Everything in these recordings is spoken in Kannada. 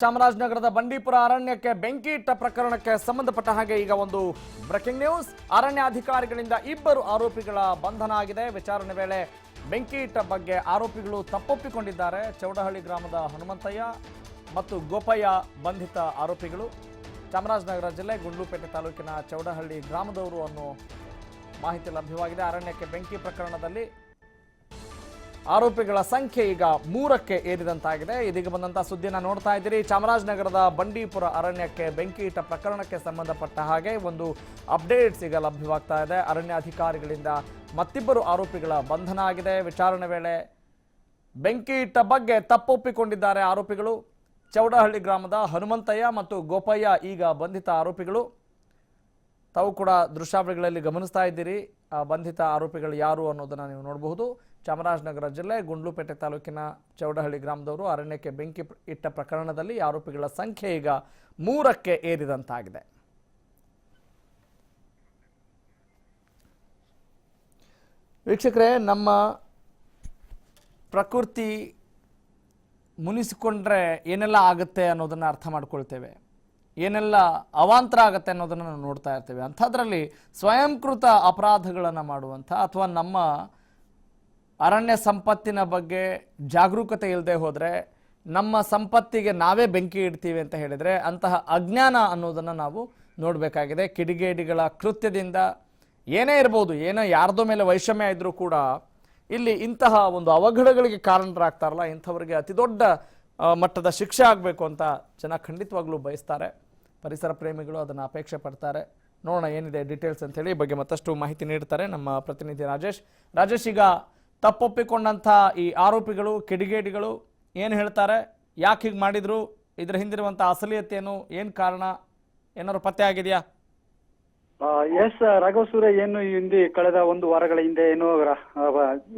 ಚಾಮರಾಜನಗರದ ಬಂಡೀಪುರ ಅರಣ್ಯಕ್ಕೆ ಬೆಂಕಿ ಇಟ್ಟ ಪ್ರಕರಣಕ್ಕೆ ಸಂಬಂಧಪಟ್ಟ ಹಾಗೆ ಈಗ ಒಂದು ಬ್ರೇಕಿಂಗ್ ನ್ಯೂಸ್. ಅರಣ್ಯ ಅಧಿಕಾರಿಗಳಿಂದ ಇಬ್ಬರು ಆರೋಪಿಗಳ ಬಂಧನ ಆಗಿದೆ. ವಿಚಾರಣೆ ವೇಳೆ ಬೆಂಕಿ ಇಟ್ಟ ಬಗ್ಗೆ ಆರೋಪಿಗಳು ತಪ್ಪೊಪ್ಪಿಕೊಂಡಿದ್ದಾರೆ. ಚೌಡಹಳ್ಳಿ ಗ್ರಾಮದ ಹನುಮಂತಯ್ಯ ಮತ್ತು ಗೋಪಯ್ಯ ಬಂಧಿತ ಆರೋಪಿಗಳು. ಚಾಮರಾಜನಗರ ಜಿಲ್ಲೆ ಗುಂಡ್ಲುಪೇಟೆ ತಾಲೂಕಿನ ಚೌಡಹಳ್ಳಿ ಗ್ರಾಮದವರು ಅನ್ನೋ ಮಾಹಿತಿ ಲಭ್ಯವಾಗಿದೆ. ಅರಣ್ಯಕ್ಕೆ ಬೆಂಕಿ ಪ್ರಕರಣದಲ್ಲಿ ಆರೋಪಿಗಳ ಸಂಖ್ಯೆ ಈಗ 3ಕ್ಕೆ ಏರಿದಂತಾಗಿದೆ. ಇದೀಗ ಬಂದಂತಹ ಸುದ್ದಿಯನ್ನು ನೋಡ್ತಾ ಇದ್ದೀರಿ. ಚಾಮರಾಜನಗರದ ಬಂಡೀಪುರ ಅರಣ್ಯಕ್ಕೆ ಬೆಂಕಿ ಇಟ್ಟ ಪ್ರಕರಣಕ್ಕೆ ಸಂಬಂಧಪಟ್ಟ ಹಾಗೆ ಒಂದು ಅಪ್ಡೇಟ್ಸ್ ಈಗ ಲಭ್ಯವಾಗ್ತಾ ಇದೆ. ಅರಣ್ಯ ಅಧಿಕಾರಿಗಳಿಂದ ಮತ್ತಿಬ್ಬರು ಆರೋಪಿಗಳ ಬಂಧನ ಆಗಿದೆ. ವಿಚಾರಣೆ ವೇಳೆ ಬೆಂಕಿ ಇಟ್ಟ ಬಗ್ಗೆ ತಪ್ಪೊಪ್ಪಿಕೊಂಡಿದ್ದಾರೆ ಆರೋಪಿಗಳು. ಚೌಡಹಳ್ಳಿ ಗ್ರಾಮದ ಹನುಮಂತಯ್ಯ ಮತ್ತು ಗೋಪಯ್ಯ ಈಗ ಬಂಧಿತ ಆರೋಪಿಗಳು. ತಾವು ಕೂಡ ದೃಶ್ಯಾವಳಿಗಳಲ್ಲಿ ಗಮನಿಸ್ತಾ ಇದ್ದೀರಿ. ಬಂಧಿತ ಆರೋಪಿಗಳು ಯಾರು ಅನ್ನೋದನ್ನು ನೀವು ನೋಡಬಹುದು. ಚಾಮರಾಜನಗರ ಜಿಲ್ಲೆ ಗುಂಡ್ಲುಪೇಟೆ ತಾಲೂಕಿನ ಚೌಡಹಳ್ಳಿ ಗ್ರಾಮದವರು ಅರಣ್ಯಕ್ಕೆ ಬೆಂಕಿ ಇಟ್ಟ ಪ್ರಕರಣದಲ್ಲಿ ಆರೋಪಿಗಳ ಸಂಖ್ಯೆ ಈಗ 3ಕ್ಕೆ ಏರಿದಂತಾಗಿದೆ. ವೀಕ್ಷಕರೇ, ನಮ್ಮ ಪ್ರಕೃತಿ ಮುನಿಸಿಕೊಂಡ್ರೆ ಏನೆಲ್ಲ ಆಗುತ್ತೆ ಅನ್ನೋದನ್ನು ಅರ್ಥ ಮಾಡ್ಕೊಳ್ತೇವೆ, ಏನೆಲ್ಲ ಅವಾಂತರ ಆಗುತ್ತೆ ಅನ್ನೋದನ್ನು ನಾವು ನೋಡ್ತಾ ಇರ್ತೇವೆ. ಅಂಥದ್ರಲ್ಲಿ ಸ್ವಯಂಕೃತ ಅಪರಾಧಗಳನ್ನು ಮಾಡುವಂಥ ಅಥವಾ ನಮ್ಮ ಅರಣ್ಯ ಸಂಪತ್ತಿನ ಬಗ್ಗೆ ಜಾಗರೂಕತೆ ಇಲ್ಲದೆ ಹೋದರೆ ನಮ್ಮ ಸಂಪತ್ತಿಗೆ ನಾವೇ ಬೆಂಕಿ ಇಡ್ತೀವಿ ಅಂತ ಹೇಳಿದರೆ ಅಂತಹ ಅಜ್ಞಾನ ಅನ್ನೋದನ್ನು ನಾವು ನೋಡಬೇಕಾಗಿದೆ. ಕಿಡಿಗೇಡಿಗಳ ಕೃತ್ಯದಿಂದ ಏನೇ ಇರ್ಬೋದು, ಏನೋ ಯಾರ್ದೋ ಮೇಲೆ ವೈಷಮ್ಯ ಇದ್ದರೂ ಕೂಡ ಇಲ್ಲಿ ಇಂತಹ ಒಂದು ಅವಘಡಗಳಿಗೆ ಕಾರಣರಾಗ್ತಾರಲ್ಲ, ಇಂಥವರಿಗೆ ಅತಿ ದೊಡ್ಡ ಮಟ್ಟದ ಶಿಕ್ಷೆ ಆಗಬೇಕು ಅಂತ ಜನ ಖಂಡಿತವಾಗ್ಲೂ ಬಯಸ್ತಾರೆ. ಪರಿಸರ ಪ್ರೇಮಿಗಳು ಅದನ್ನು ಅಪೇಕ್ಷೆ ಪಡ್ತಾರೆ. ನೋಡೋಣ ಏನಿದೆ ಡೀಟೇಲ್ಸ್ ಅಂತೇಳಿ ಈ ಬಗ್ಗೆ ಮತ್ತಷ್ಟು ಮಾಹಿತಿ ನೀಡ್ತಾರೆ ನಮ್ಮ ಪ್ರತಿನಿಧಿ ರಾಜೇಶ್. ಈಗ ತಪ್ಪೊಪ್ಪಿಕೊಂಡಂಥ ಈ ಆರೋಪಿಗಳು, ಕಿಡಿಗೇಡಿಗಳು ಏನು ಹೇಳ್ತಾರೆ, ಯಾಕೆ ಹೀಗೆ ಮಾಡಿದ್ರು, ಇದರ ಹಿಂದಿರುವಂಥ ಅಸಲಿಯತ್ತೇನು, ಏನು ಕಾರಣ, ಏನಾದ್ರು ಪತ್ತೆ ಆಗಿದೆಯಾ? ಎಸ್ ರಾಘವ ಸೂರ್ಯ, ಏನು ಹಿಂದೆ ಕಳೆದ ಒಂದು ವಾರಗಳ ಹಿಂದೆ ಏನು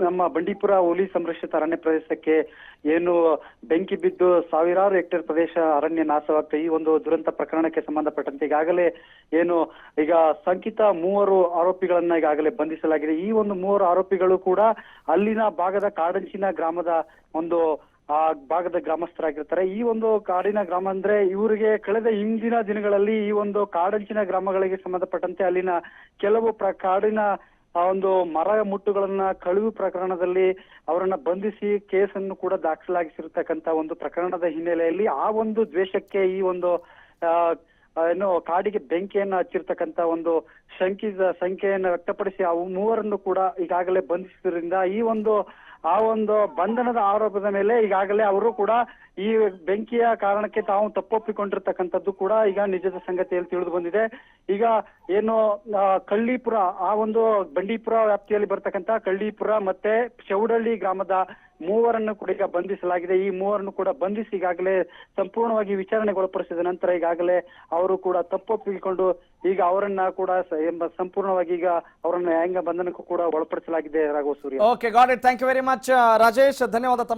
ನಮ್ಮ ಬಂಡೀಪುರ ಹುಲಿ ಸಂರಕ್ಷಿತ ಅರಣ್ಯ ಪ್ರದೇಶಕ್ಕೆ ಏನು ಬೆಂಕಿ ಬಿದ್ದು ಸಾವಿರಾರು ಹೆಕ್ಟೇರ್ ಪ್ರದೇಶ ಅರಣ್ಯ ನಾಶವಾಗ್ತದೆ. ಈ ಒಂದು ದುರಂತ ಪ್ರಕರಣಕ್ಕೆ ಸಂಬಂಧಪಟ್ಟಂತೆ ಈಗಾಗಲೇ ಏನು ಈಗ ಶಂಕಿತ 3 ಆರೋಪಿಗಳನ್ನ ಈಗಾಗಲೇ ಬಂಧಿಸಲಾಗಿದೆ. ಈ ಒಂದು 3 ಆರೋಪಿಗಳು ಕೂಡ ಅಲ್ಲಿನ ಭಾಗದ ಕಾಡಂಚಿನ ಗ್ರಾಮದ ಒಂದು ಆ ಭಾಗದ ಗ್ರಾಮಸ್ಥರಾಗಿರ್ತಾರೆ. ಈ ಒಂದು ಕಾಡಿನ ಗ್ರಾಮ ಅಂದ್ರೆ ಇವರಿಗೆ ಕಳೆದ ಹಿಂದಿನ ದಿನಗಳಲ್ಲಿ ಈ ಒಂದು ಕಾಡಂಚಿನ ಗ್ರಾಮಗಳಿಗೆ ಸಂಬಂಧಪಟ್ಟಂತೆ ಅಲ್ಲಿನ ಕೆಲವು ಕಾಡಿನ ಆ ಒಂದು ಮರ ಮುಟ್ಟುಗಳನ್ನ ಕಳುವು ಪ್ರಕರಣದಲ್ಲಿ ಅವರನ್ನ ಬಂಧಿಸಿ ಕೇಸನ್ನು ಕೂಡ ದಾಖಲಾಗಿಸಿರ್ತಕ್ಕಂತ ಒಂದು ಪ್ರಕರಣದ ಹಿನ್ನೆಲೆಯಲ್ಲಿ ಆ ಒಂದು ದ್ವೇಷಕ್ಕೆ ಈ ಒಂದು ಏನು ಕಾಡಿಗೆ ಬೆಂಕಿಯನ್ನು ಹಚ್ಚಿರ್ತಕ್ಕಂತ ಒಂದು ಸಂಖ್ಯೆಯನ್ನು ವ್ಯಕ್ತಪಡಿಸಿ ಆ 3ರನ್ನು ಕೂಡ ಈಗಾಗಲೇ ಬಂಧಿಸಿದ್ರಿಂದ ಆ ಒಂದು ಬಂಧನದ ಆರೋಪದ ಮೇಲೆ ಈಗಾಗಲೇ ಅವರು ಕೂಡ ಈ ಬೆಂಕಿಯ ಕಾರಣಕ್ಕೆ ತಾವು ತಪ್ಪೊಪ್ಪಿಕೊಂಡಿರ್ತಕ್ಕಂಥದ್ದು ಕೂಡ ಈಗ ನಿಜದ ಸಂಗತಿಯಲ್ಲಿ ತಿಳಿದು ಬಂದಿದೆ. ಈಗ ಏನು ಕಳ್ಳೀಪುರ, ಆ ಒಂದು ಬಂಡೀಪುರ ವ್ಯಾಪ್ತಿಯಲ್ಲಿ ಬರ್ತಕ್ಕಂಥ ಕಳ್ಳೀಪುರ ಮತ್ತೆ ಚೌಡಹಳ್ಳಿ ಗ್ರಾಮದ 3ರನ್ನು ಕೂಡ ಈಗ ಬಂಧಿಸಲಾಗಿದೆ. ಈ 3ರನ್ನು ಕೂಡ ಬಂಧಿಸಿ ಈಗಾಗಲೇ ಸಂಪೂರ್ಣವಾಗಿ ವಿಚಾರಣೆಗೊಳಪಡಿಸಿದ ನಂತರ ಈಗಾಗಲೇ ಅವರು ಕೂಡ ತಪ್ಪೊಪ್ಪಿಕೊಂಡು ಈಗ ಅವರನ್ನ ಕೂಡ ಸಂಪೂರ್ಣವಾಗಿ ಈಗ ಅವರನ್ನ ನ್ಯಾಯಾಂಗ ಬಂಧನಕ್ಕೂ ಕೂಡ ಒಳಪಡಿಸಲಾಗಿದೆ. Raghava Surya. Okay, got it. Thank you very much Rajesh. ಧನ್ಯವಾದ.